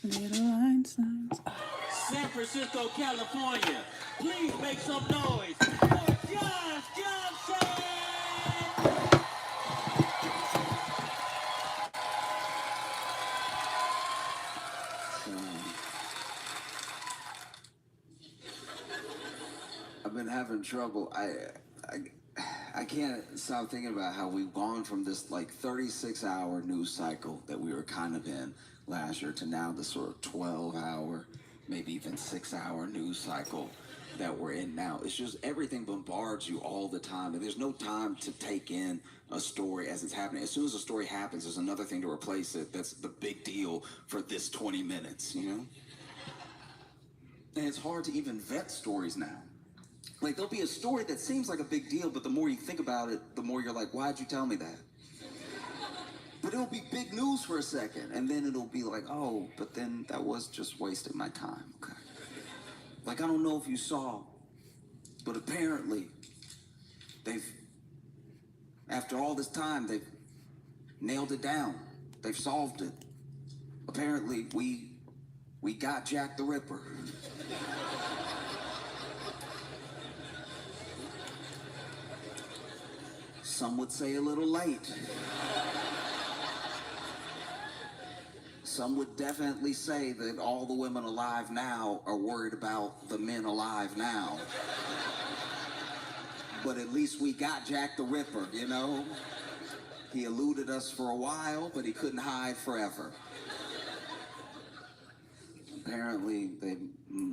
Little Einsteins. San Francisco, California. Please make some noise for Josh Johnson! I've been having trouble. I can't stop thinking about how we've gone from this like 36-hour news cycle that we were kind of in last year to now the sort of 12-hour, maybe even 6-hour news cycle that we're in now. It's just everything bombards you all the time, and there's no time to take in a story as it's happening. As soon as a story happens, there's another thing to replace it that's the big deal for this 20 minutes, you know? And it's hard to even vet stories now. Like, there'll be a story that seems like a big deal, but the more you think about it, the more you're like, why'd you tell me that? But it'll be big news for a second, and then it'll be like, oh, but then that was just wasting my time, okay? Like, I don't know if you saw, but apparently, after all this time, they've nailed it down. They've solved it. Apparently, we got Jack the Ripper. Some would say a little late. Some would definitely say that all the women alive now are worried about the men alive now. But at least we got Jack the Ripper, you know? He eluded us for a while, but he couldn't hide forever. Apparently,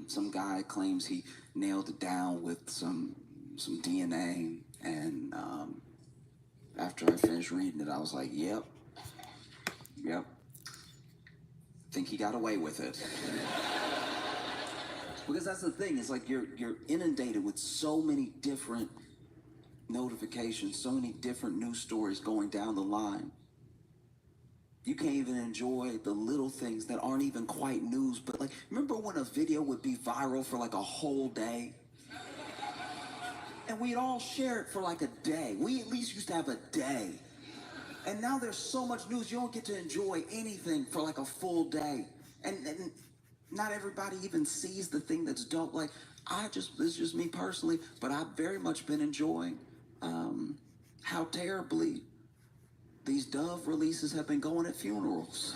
some guy claims he nailed it down with some DNA, and after I finished reading it, I was like, yep. Think he got away with it. Because that's the thing, it's like you're inundated with so many different notifications, so many different news stories going down the line. You can't even enjoy the little things that aren't even quite news, but like, remember when a video would be viral for like a whole day? And we'd all share it for like a day. We at least used to have a day. And now there's so much news, you don't get to enjoy anything for like a full day. And not everybody even sees the thing that's dope. Like, this is just me personally, but I've very much been enjoying how terribly these Dove releases have been going at funerals.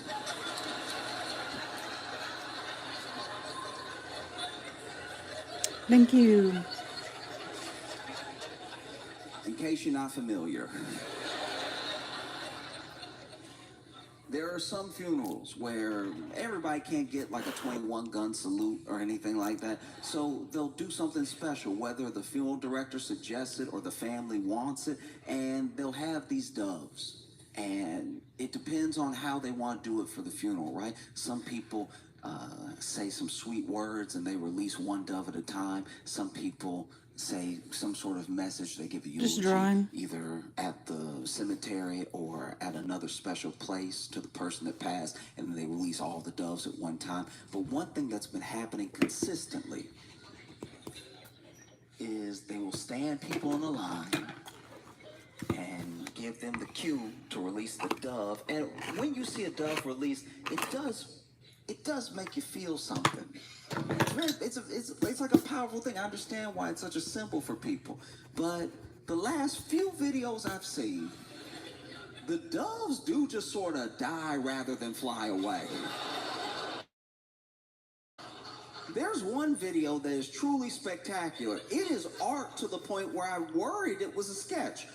Thank you. In case you're not familiar, there are some funerals where everybody can't get like a 21 gun salute or anything like that. So they'll do something special, whether the funeral director suggests it or the family wants it, and they'll have these doves. And it depends on how they want to do it for the funeral, right? Some people say some sweet words and they release one dove at a time. Some people say some sort of message. They give a eulogy either at the cemetery or at another special place to the person that passed, and then they release all the doves at one time. But one thing that's been happening consistently is they will stand people in the line and give them the cue to release the dove. And when you see a dove release, it does make you feel something. It's like a powerful thing. I understand why it's such a symbol for people. But the last few videos I've seen, the doves do just sort of die rather than fly away. There's one video that is truly spectacular. It is art to the point where I worried it was a sketch.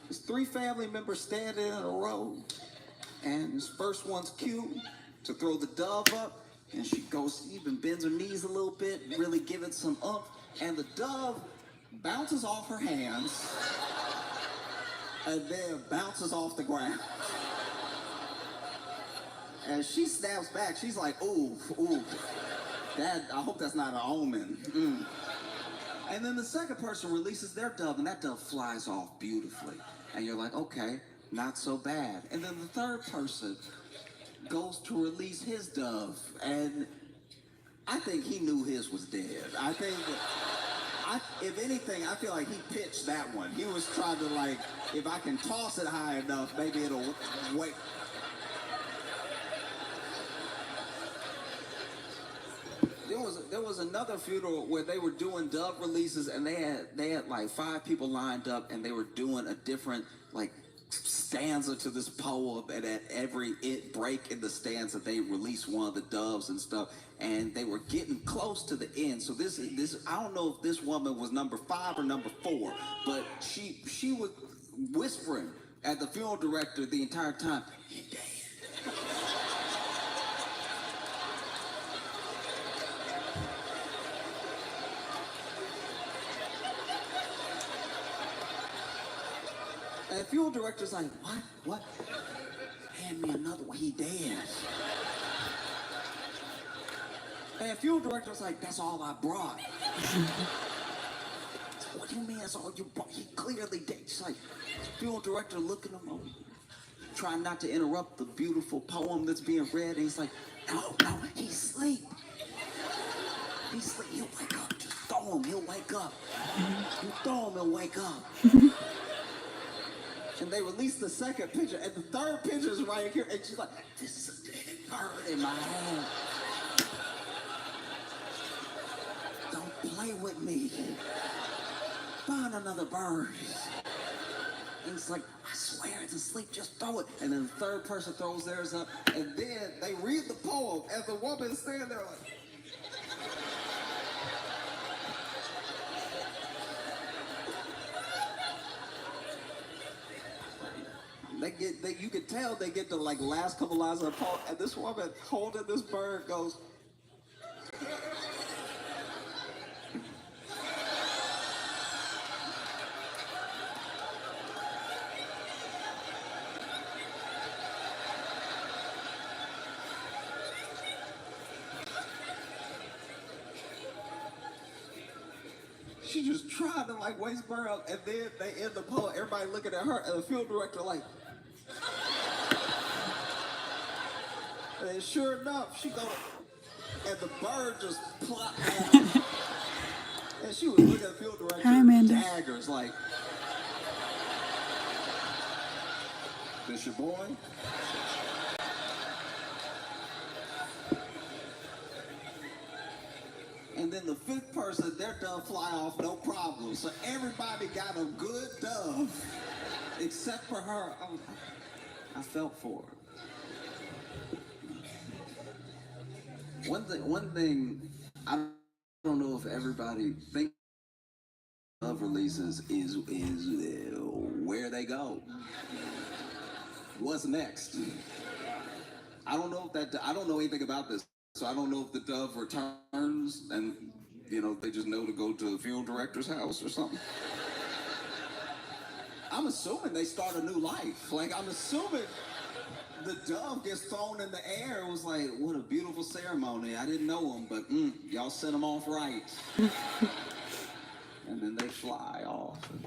There's 3 family members standing in a row, and this first one's cute to throw the dove up, and she even bends her knees a little bit, really give it some oomph, and the dove bounces off her hands, and then bounces off the ground. And she snaps back, she's like, ooh, I hope that's not an omen. And then the second person releases their dove, and that dove flies off beautifully. And you're like, okay, not so bad. And then the third person goes to release his dove, and I think he knew his was dead. I think if anything, I feel like he pitched that one. He was trying to, like, if I can toss it high enough, maybe it'll wait. was another funeral where they were doing dove releases, and they had like 5 people lined up, and they were doing a different like stanza to this poem, and at every break in the stanza they released one of the doves and stuff, and they were getting close to the end. So this I don't know if this woman was number 5 or number 4, but she was whispering at the funeral director the entire time. And the funeral director's like, what? Hand me another one, he dead. And the funeral director's like, that's all I brought. What do you mean that's all you brought? He clearly dead. She's like, the funeral director looking at him, trying not to interrupt the beautiful poem that's being read. And he's like, no, he's asleep. He's asleep, he'll wake up. Just throw him, he'll wake up. You throw him, he'll wake up. And they released the second picture, and the third picture is right here, and she's like, this is a dead bird in my hand. Don't play with me. Find another bird. And it's like, I swear it's asleep, just throw it. And then the third person throws theirs up, and then they read the poem, and the woman's standing there like, you can tell they get the like last couple lines of the poem, and this woman holding this bird goes. She just tried to like waste bird up, and then they end the poem. Everybody looking at her, and the field director like. And sure enough, she go, and the bird just plopped down. And she was looking at the field director. Hi, Amanda. Daggers, like, this your boy? And then the 5th person, their dove fly off, no problem. So everybody got a good dove, except for her. I felt for her. One thing, I don't know if everybody thinks of releases is where they go. What's next? I don't know anything about this, so I don't know if the dove returns and they just know to go to the funeral director's house or something. I'm assuming they start a new life. Like, I'm assuming the dove gets thrown in the air. It was like, what a beautiful ceremony. I didn't know them, but y'all sent them off right. And then they fly off and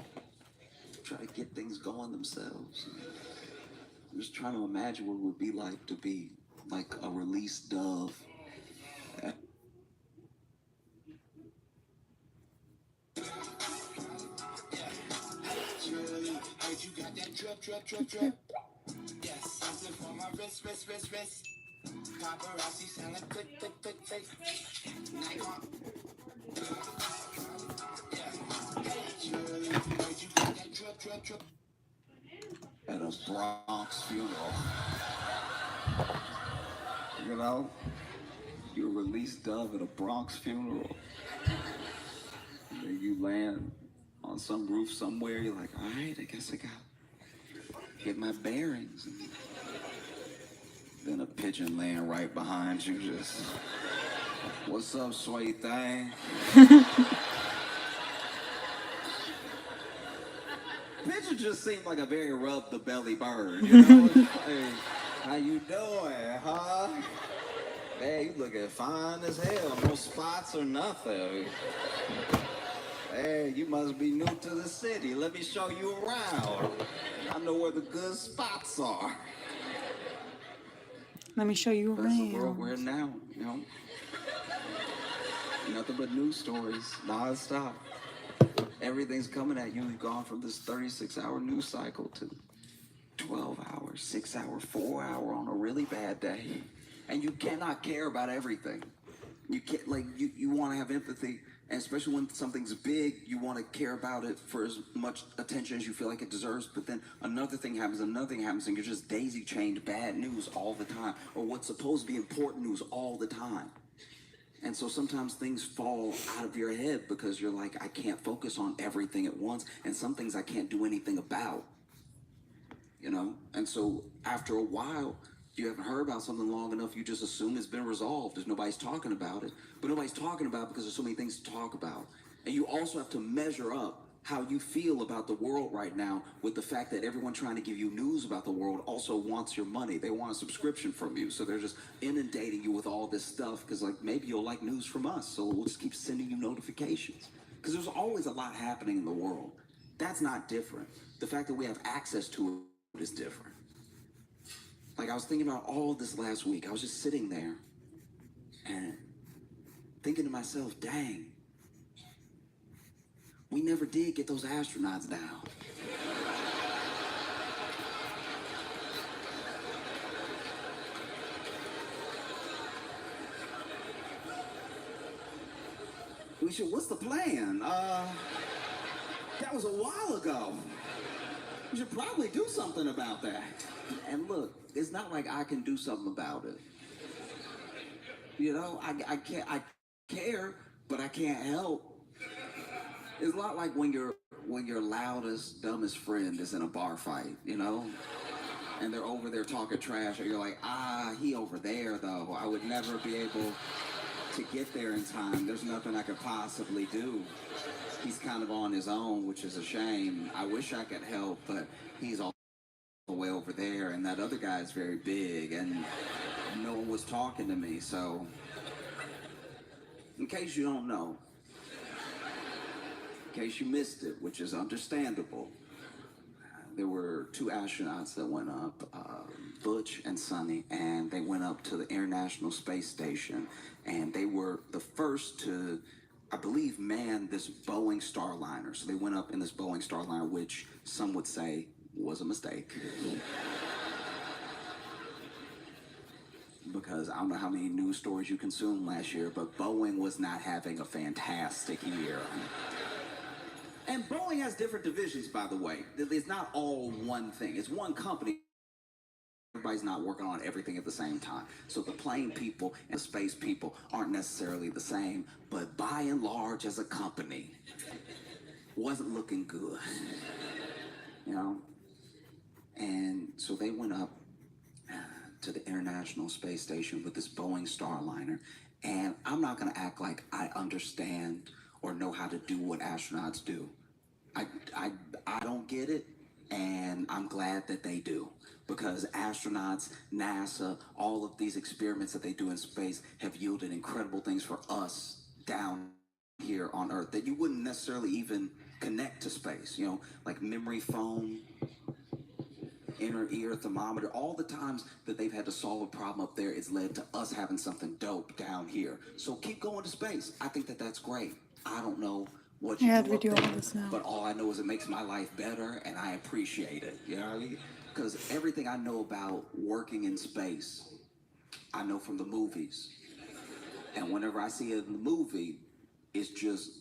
try to get things going themselves. I'm just trying to imagine what it would be like to be like a released dove. You got that drip. Yes, I'm for my wrist. Paparazzi sound like click. Nikon. You got that drip. At a Bronx funeral. You release dove at a Bronx funeral. And then you land on some roof somewhere. You're like, all right, I guess I got get my bearings. And then a pigeon laying right behind you, just, what's up, sweet thing? Pigeon just seemed like a very rub the belly bird, Hey, how you doing, huh? Hey, you looking fine as hell. No spots or nothing. Hey, you must be new to the city. Let me show you around. I know where the good spots are. Let me show you That's the world around. we're in now, Nothing but news stories, non-stop. Everything's coming at you. You've gone from this 36-hour news cycle to 12 hours, 6 hour, 4 hour on a really bad day. And you cannot care about everything. You can't, like, you want to have empathy, and especially when something's big, you want to care about it for as much attention as you feel like it deserves. But then another thing happens, and you're just daisy chained bad news all the time, or what's supposed to be important news all the time. And so sometimes things fall out of your head because you're like, I can't focus on everything at once, and some things I can't do anything about. You know? And so after a while, you haven't heard about something long enough, you just assume it's been resolved because nobody's talking about it. But nobody's talking about it because there's so many things to talk about. And you also have to measure up how you feel about the world right now with the fact that everyone trying to give you news about the world also wants your money. They want a subscription from you. So they're just inundating you with all this stuff because, like, maybe you'll like news from us. So we'll just keep sending you notifications. Because there's always a lot happening in the world. That's not different. The fact that we have access to it is different. Like, I was thinking about all of this last week. I was just sitting there and thinking to myself, dang, we never did get those astronauts down. We should, what's the plan? That was a while ago. We should probably do something about that. And look, it's not like I can do something about it. You know, I care, but I can't help. It's a lot like when your loudest, dumbest friend is in a bar fight, you know? And they're over there talking trash, or you're like, he over there though. I would never be able to get there in time. There's nothing I could possibly do. He's kind of on his own, which is a shame. I wish I could help, but he's all the way over there, and that other guy is very big, and no one was talking to me. So in case you don't know, in case you missed it, which is understandable, there were two astronauts that went up, Butch and Sonny, and they went up to the International Space Station, and they were the first to, I believe, man this Boeing Starliner. So they went up in this Boeing Starliner, which some would say was a mistake. Because I don't know how many news stories you consumed last year, but Boeing was not having a fantastic year. And Boeing has different divisions, by the way. It's not all one thing. It's one company. Everybody's not working on everything at the same time. So the plane people and the space people aren't necessarily the same, but by and large, as a company, wasn't looking good. You know? And so they went up to the International Space Station with this Boeing Starliner. And I'm not going to act like I understand or know how to do what astronauts do. I don't get it, and I'm glad that they do. Because astronauts, NASA, all of these experiments that they do in space have yielded incredible things for us down here on Earth that you wouldn't necessarily even connect to space. You know, like memory foam, inner ear thermometer, all the times that they've had to solve a problem up there, it's led to us having something dope down here. So keep going to space. I think that that's great. I don't know what you do up there, but all I know is it makes my life better, and I appreciate it. You know what I mean? Because everything I know about working in space, I know from the movies. And whenever I see it in the movie, it's just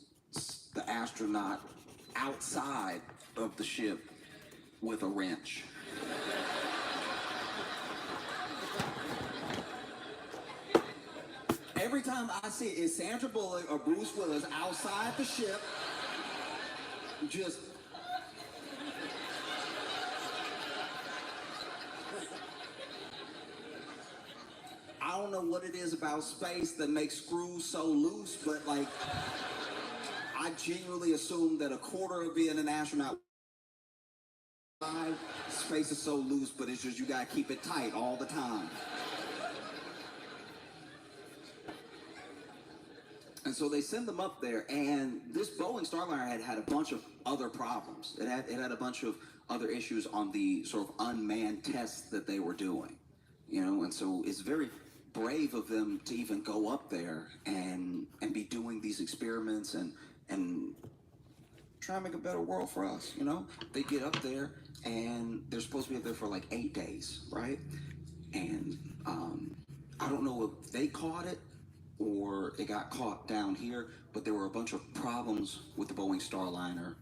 the astronaut outside of the ship with a wrench. Every time I see it, it's Sandra Bullock or Bruce Willis outside the ship, just... I don't know what it is about space that makes screws so loose, but, like, I genuinely assume that a quarter of being an astronaut, space is so loose, but it's just you gotta keep it tight all the time. And so they send them up there, and this Boeing Starliner had a bunch of other problems. It had a bunch of other issues on the sort of unmanned tests that they were doing, you know. And so it's very brave of them to even go up there and be doing these experiments and try to make a better world for us, you know. They get up there, and they're supposed to be up there for like 8 days, right? And I don't know if they caught it or it got caught down here, but there were a bunch of problems with the Boeing Starliner.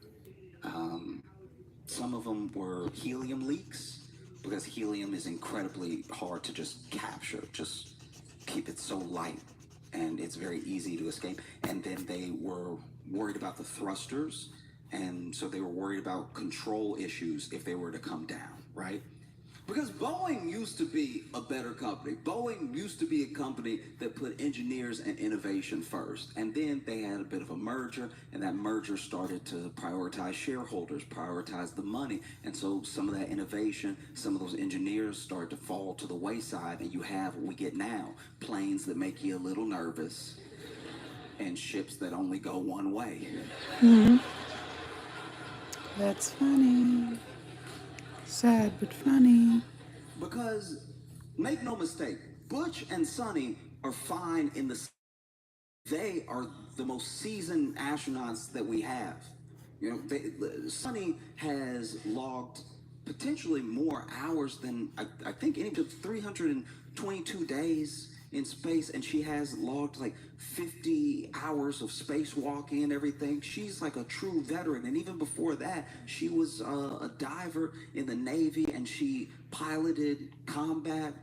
Some of them were helium leaks, because helium is incredibly hard to just capture, just keep it so light, and it's very easy to escape. And then they were worried about the thrusters, and so they were worried about control issues if they were to come down, right? Because Boeing used to be a better company. Boeing used to be a company that put engineers and innovation first. And then they had a bit of a merger, and that merger started to prioritize shareholders, prioritize the money. And so some of that innovation, some of those engineers started to fall to the wayside, and you have what we get now: planes that make you a little nervous, and ships that only go one way. That's funny. Sad but funny. Because, make no mistake, Butch and Sonny are fine in the... They are the most seasoned astronauts that we have. You know, Sonny has logged potentially more hours than I think any of 322 days in space, and she has logged like 50 hours of spacewalking and everything. She's like a true veteran, and even before that, she was a diver in the Navy, and she piloted combat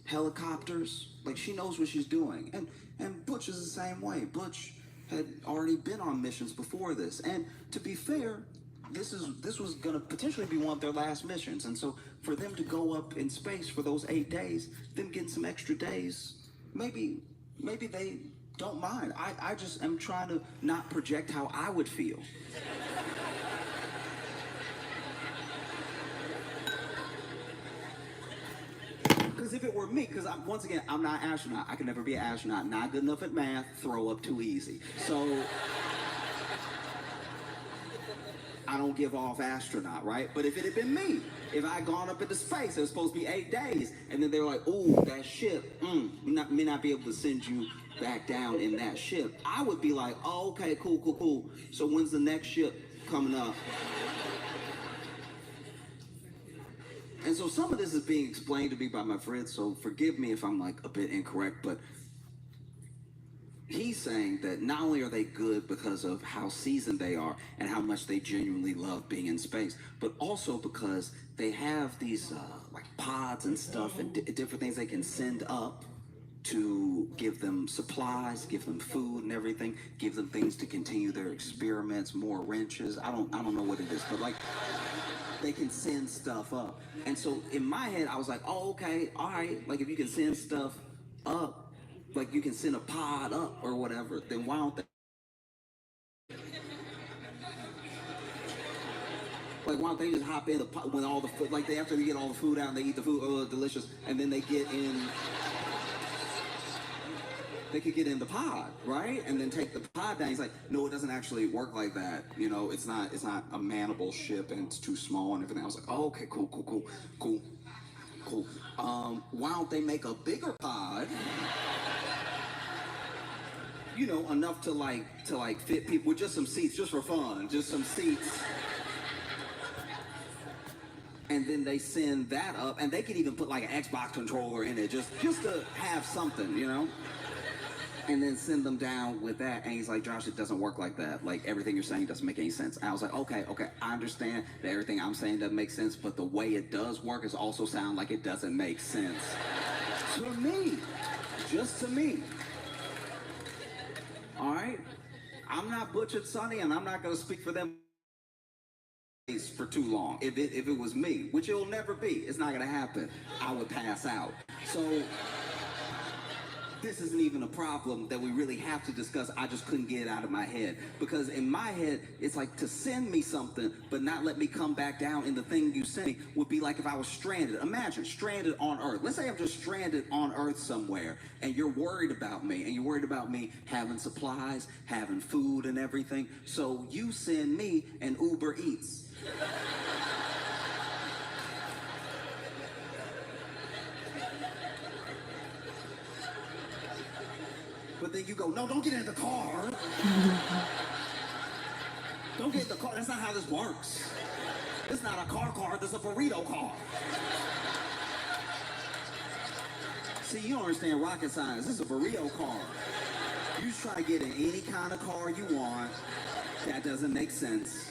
helicopters. Like, she knows what she's doing. And Butch is the same way. Butch had already been on missions before this. And to be fair, this was gonna potentially be one of their last missions. And so for them to go up in space for those 8 days, them getting some extra days, maybe they don't mind. I just am trying to not project how I would feel. Because if it were me, because once again, I'm not an astronaut. I can never be an astronaut. Not good enough at math, throw up too easy. So I don't give off astronaut, right? But if it had been me, if I had gone up into space, it was supposed to be 8 days, and then they were like, "Ooh, that ship, may not be able to send you back down in that ship," I would be like, "Oh, okay, cool. So when's the next ship coming up?" And so some of this is being explained to me by my friend, so forgive me if I'm like a bit incorrect, but he's saying that not only are they good because of how seasoned they are and how much they genuinely love being in space, but also because they have these like pods and stuff and different things they can send up to give them supplies, give them food and everything, give them things to continue their experiments, more wrenches. I don't know what it is, but like, they can send stuff up. And so in my head, I was like, oh, okay, all right. Like, if you can send stuff up, like you can send a pod up or whatever, then why don't they? Like, why don't they just hop in the pod when all the food, like, after they get all the food out and they eat the food, oh, delicious, and then they get in. They could get in the pod, right? And then take the pod down. He's like, no, it doesn't actually work like that. You know, it's not a manable ship, and it's too small and everything. I was like, oh, okay, cool. Why don't they make a bigger pod? You know, enough to fit people with just some seats, just for fun, just some seats. And then they send that up, and they can even put like an Xbox controller in it, just to have something, you know? And then send them down with that. And he's like, Josh, it doesn't work like that. Like, everything you're saying doesn't make any sense. And I was like, okay, I understand that everything I'm saying doesn't make sense, but the way it does work is also sound like it doesn't make sense. To me. Just to me. All right? I'm not Butch and Sonny, and I'm not going to speak for them for too long. If it was me, which it will never be, it's not going to happen, I would pass out. So this isn't even a problem that we really have to discuss. I just couldn't get it out of my head. Because in my head, it's like, to send me something but not let me come back down in the thing you sent me would be like if I was stranded. Imagine, stranded on Earth. Let's say I'm just stranded on Earth somewhere, and you're worried about me, and you're worried about me having supplies, having food and everything. So you send me an Uber Eats. But then you go, no, don't get in the car. Don't get in the car. That's not how this works. It's not a car. This is a burrito car. See, you don't understand rocket science. This is a burrito car. You try to get in any kind of car you want. That doesn't make sense.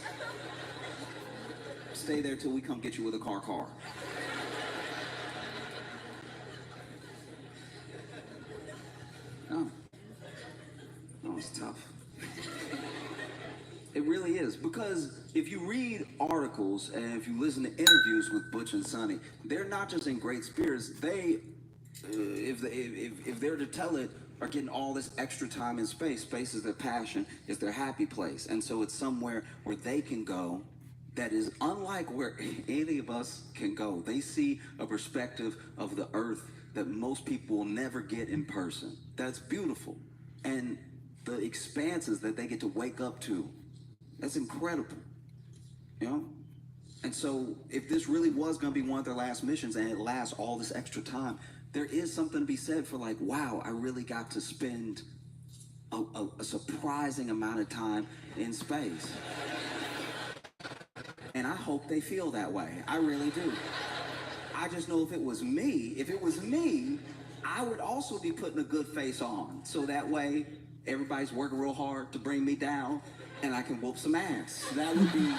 Stay there till we come get you with a car. No. No, it's tough. It really is, because if you read articles and if you listen to interviews with Butch and Sonny, they're not just in great spirits. They, if they're to tell it, are getting all this extra time in space. Space is their passion, is their happy place, and so it's somewhere where they can go that is unlike where any of us can go. They see a perspective of the Earth that most people will never get in person. That's beautiful, and the expanses that they get to wake up to. That's incredible, you know? And so if this really was gonna be one of their last missions and it lasts all this extra time, there is something to be said for like, wow, I really got to spend a surprising amount of time in space. And I hope they feel that way. I really do. I just know if it was me, I would also be putting a good face on. So that way, everybody's working real hard to bring me down and I can whoop some ass. That would be...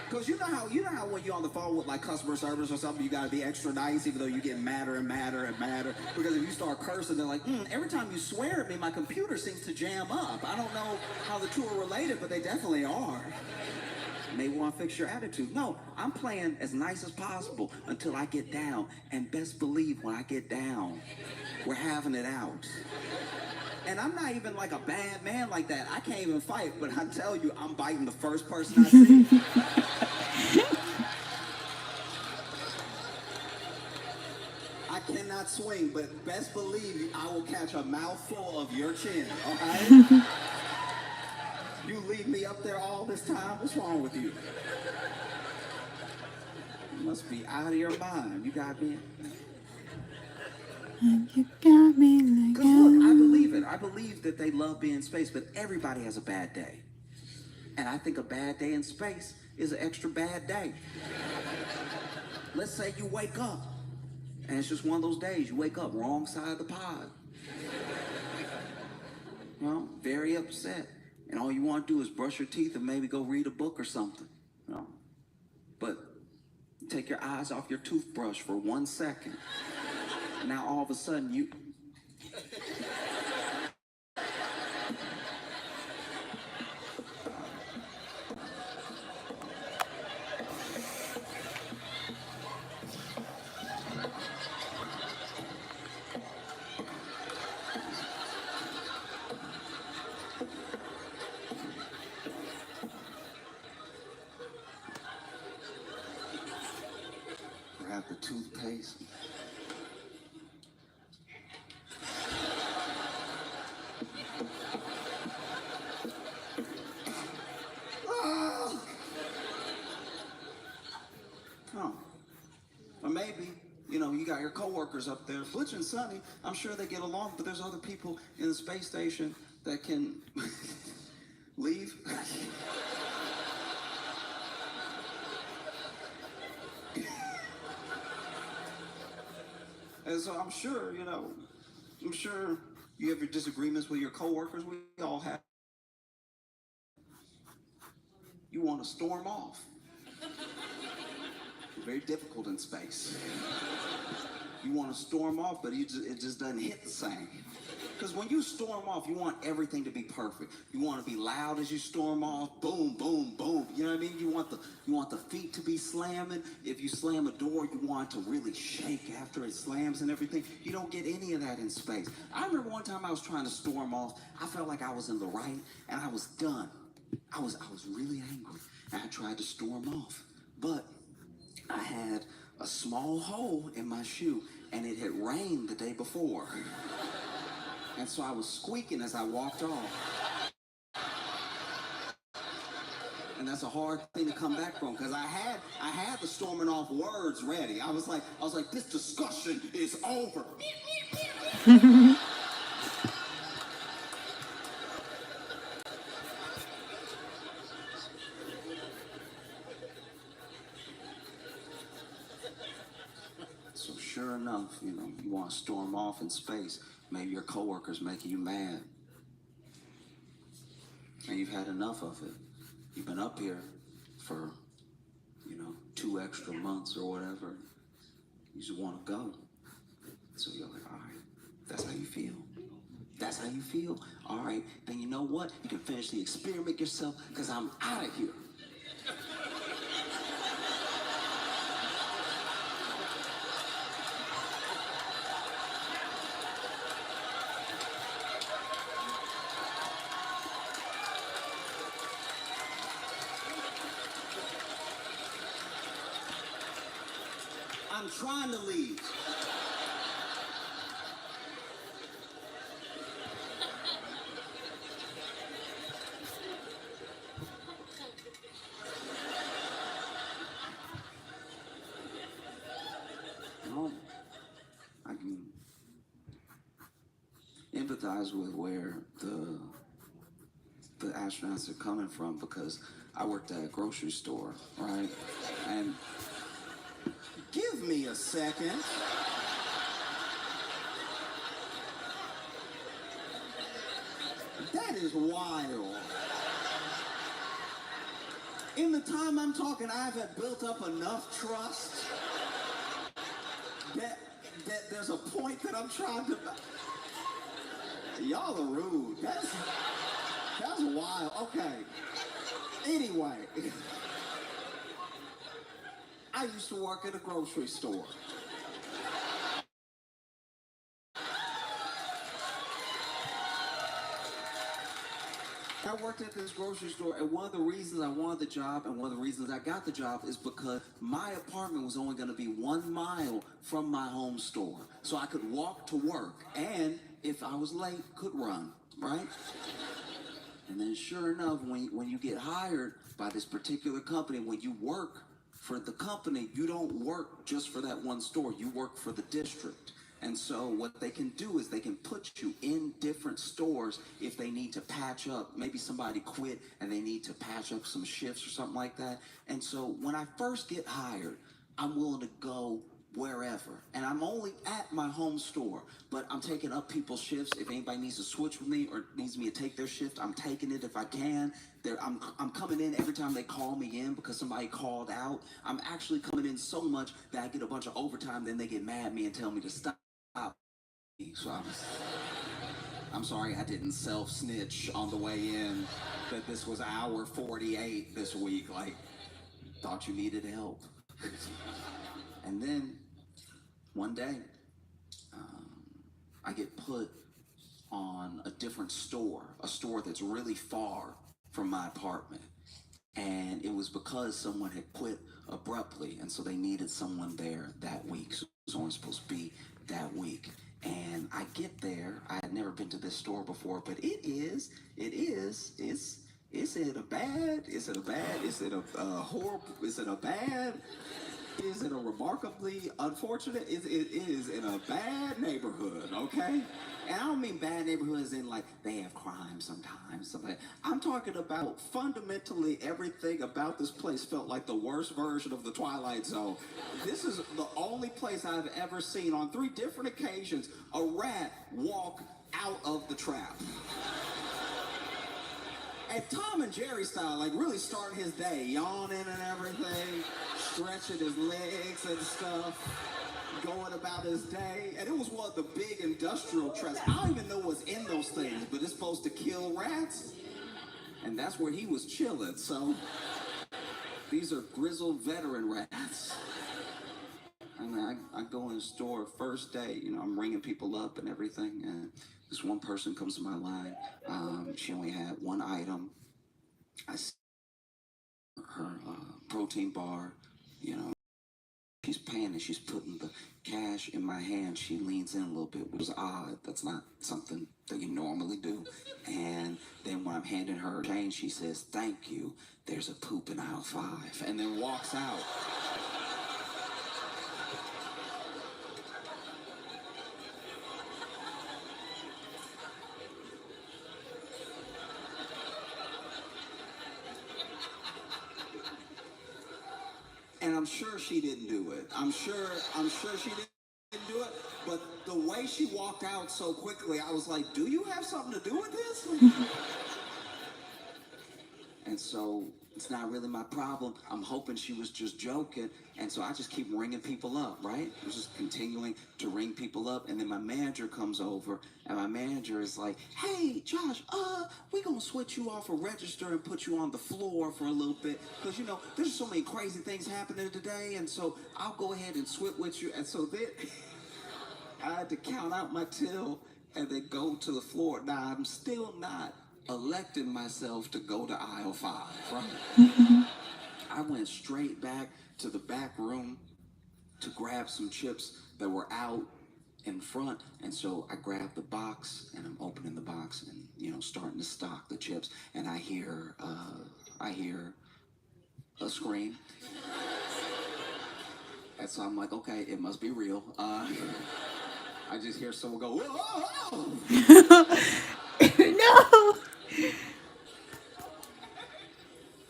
Because you know how when you're on the phone with like customer service or something, you gotta be extra nice even though you get madder and madder and madder. Because if you start cursing, they're like, every time you swear at me, my computer seems to jam up. I don't know how the two are related, but they definitely are. Maybe want to fix your attitude. No, I'm playing as nice as possible until I get down. And best believe when I get down, we're having it out. And I'm not even like a bad man like that. I can't even fight, but I tell you, I'm biting the first person I see. I cannot swing, but best believe I will catch a mouthful of your chin, okay? You leave me up there all this time? What's wrong with you? You must be out of your mind. You got me. You got me like. Because look, I believe it. I believe that they love being in space, but everybody has a bad day. And I think a bad day in space is an extra bad day. Let's say you wake up, and it's just one of those days. You wake up wrong side of the pod. Well, very upset. And all you want to do is brush your teeth and maybe go read a book or something, you know? But take your eyes off your toothbrush for 1 second. Now all of a sudden you... Grab the toothpaste. Oh. Or maybe, you got your coworkers up there, Butch and Sonny, I'm sure they get along, but there's other people in the space station that can leave. And so I'm sure you have your disagreements with your coworkers. We all have. You want to storm off. Very difficult in space. You want to storm off, but it just doesn't hit the same. Because when you storm off, you want everything to be perfect. You want to be loud as you storm off, boom, boom, boom. You know what I mean? You want the feet to be slamming. If you slam a door, you want it to really shake after it slams and everything. You don't get any of that in space. I remember one time I was trying to storm off. I felt like I was in the right, and I was done. I was really angry, and I tried to storm off, but I had a small hole in my shoe, and it had rained the day before. And so I was squeaking as I walked off. And that's a hard thing to come back from, because I had the storming off words ready. I was like, this discussion is over. So sure enough, you want to storm off in space. Maybe your coworker's making you mad. And you've had enough of it. You've been up here for, 2 extra months or whatever. You just want to go. So you're like, all right, that's how you feel. That's how you feel? All right, then you know what? You can finish the experiment yourself because I'm out of here. I'm trying to leave. I can empathize with where the astronauts are coming from because I worked at a grocery store, right? And give me a second. That is wild. In the time I'm talking, I have built up enough trust that there's a point that I'm trying to... Y'all are rude. That's wild. Okay. Anyway, I used to work at a grocery store. I worked at this grocery store, and one of the reasons I wanted the job and one of the reasons I got the job is because my apartment was only going to be 1 mile from my home store. So I could walk to work, and if I was late, could run, right? And then sure enough, when you get hired by this particular company, when you work for the company, you don't work just for that one store, you work for the district. And so what they can do is they can put you in different stores if they need to patch up. Maybe somebody quit and they need to patch up some shifts or something like that. And so when I first get hired, I'm willing to go wherever. And I'm only at my home store, but I'm taking up people's shifts. If anybody needs to switch with me or needs me to take their shift, I'm taking it if I can. I'm coming in every time they call me in because somebody called out. I'm actually coming in so much that I get a bunch of overtime, then they get mad at me and tell me to stop. So I'm sorry I didn't self-snitch on the way in that this was hour 48 this week. Like, thought you needed help. And then one day, I get put on a different store, a store that's really far from my apartment. And it was because someone had quit abruptly, and so they needed someone there that week. So it was only supposed to be that week. And I get there. I had never been to this store before, but it's in a bad, is it a bad, is it a horrible, is it a bad, is it a remarkably unfortunate, it is in a bad neighborhood, okay? And I don't mean bad neighborhoods in like they have crime sometimes. I'm talking about fundamentally everything about this place felt like the worst version of the Twilight Zone. This is the only place I've ever seen on 3 different occasions a rat walk out of the trap. And Tom and Jerry style, like really starting his day, yawning and everything, stretching his legs and stuff, going about his day. And it was one of the big industrial traps. I don't even know what's in those things, but it's supposed to kill rats. And that's where he was chilling. So these are grizzled veteran rats. And I go in the store first day, I'm ringing people up and everything. And this one person comes to my line. She only had 1 item. I see her protein bar, She's paying and she's putting the cash in my hand. She leans in a little bit, which is odd. That's not something that you normally do. And then when I'm handing her change, she says, "Thank you. There's a poop in aisle 5," and then walks out. And I'm sure she didn't do it. I'm sure she didn't do it. But the way she walked out so quickly, I was like, do you have something to do with this? And so it's not really my problem. I'm hoping she was just joking. And so I just keep ringing people up, right? I'm just continuing to ring people up. And then my manager comes over, and my manager is like, hey, Josh, we're going to switch you off a register and put you on the floor for a little bit. Because, you know, there's so many crazy things happening today. And so I'll go ahead and switch with you. And so then I had to count out my till and then go to the floor. Now, I'm still not elected myself to go to aisle 5, right? I went straight back to the back room to grab some chips that were out in front, and so I grabbed the box and I'm opening the box and, you know, starting to stock the chips, and I hear a scream, and so I'm like, okay, it must be real. I just hear someone go, whoa! No.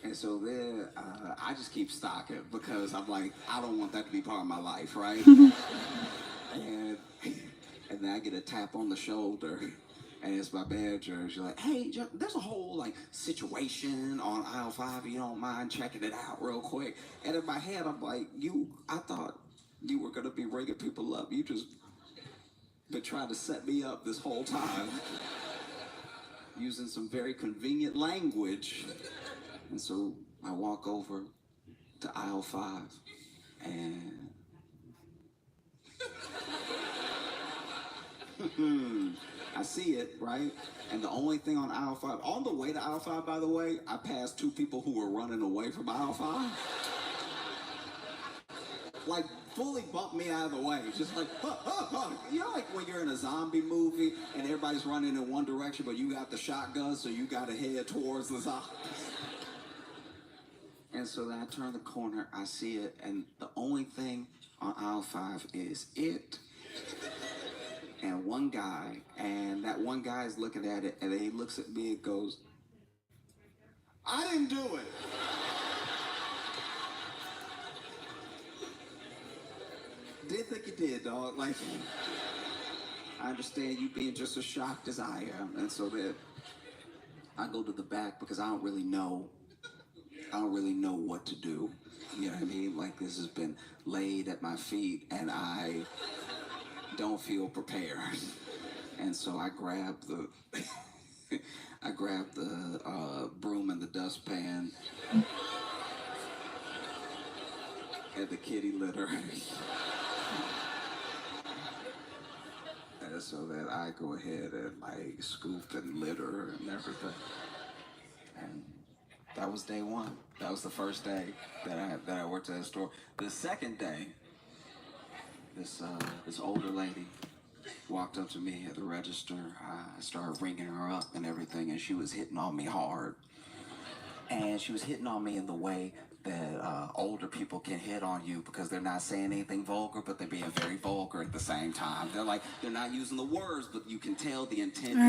And so then I just keep stocking because I'm like, I don't want that to be part of my life, right? and then I get a tap on the shoulder, and it's my manager. She's like, hey, there's a whole like situation on aisle 5. If you don't mind checking it out real quick. And in my head, I'm like, I thought you were gonna be ringing people up. You just been trying to set me up this whole time, using some very convenient language. And so I walk over to aisle 5, and I see it, right? And the only thing on aisle 5, on the way to aisle 5, by the way, I passed 2 people who were running away from aisle 5. Like, fully bumped me out of the way. Just like, you know, like when you're in a zombie movie and everybody's running in one direction, but you got the shotgun, so you got to head towards the zombie. And so then I turn the corner, I see it, and the only thing on aisle 5 is it and one guy, and that one guy is looking at it, and then he looks at me and goes, I didn't do it. Didn't think you did, dog. Like, I understand you being just as shocked as I am. And so then I go to the back because I don't really know what to do. You know what I mean? Like, this has been laid at my feet and I don't feel prepared. And so I grab the broom and the dustpan and the kitty litter. And so that I go ahead and like scoop and litter and everything. And that was day 1. That was the first day that I worked at a store. The second day, this older lady walked up to me at the register. I started ringing her up and everything, and she was hitting on me hard. And she was hitting on me in the way that older people can hit on you because they're not saying anything vulgar, but they're being very vulgar at the same time. They're not using the words, but you can tell the intent.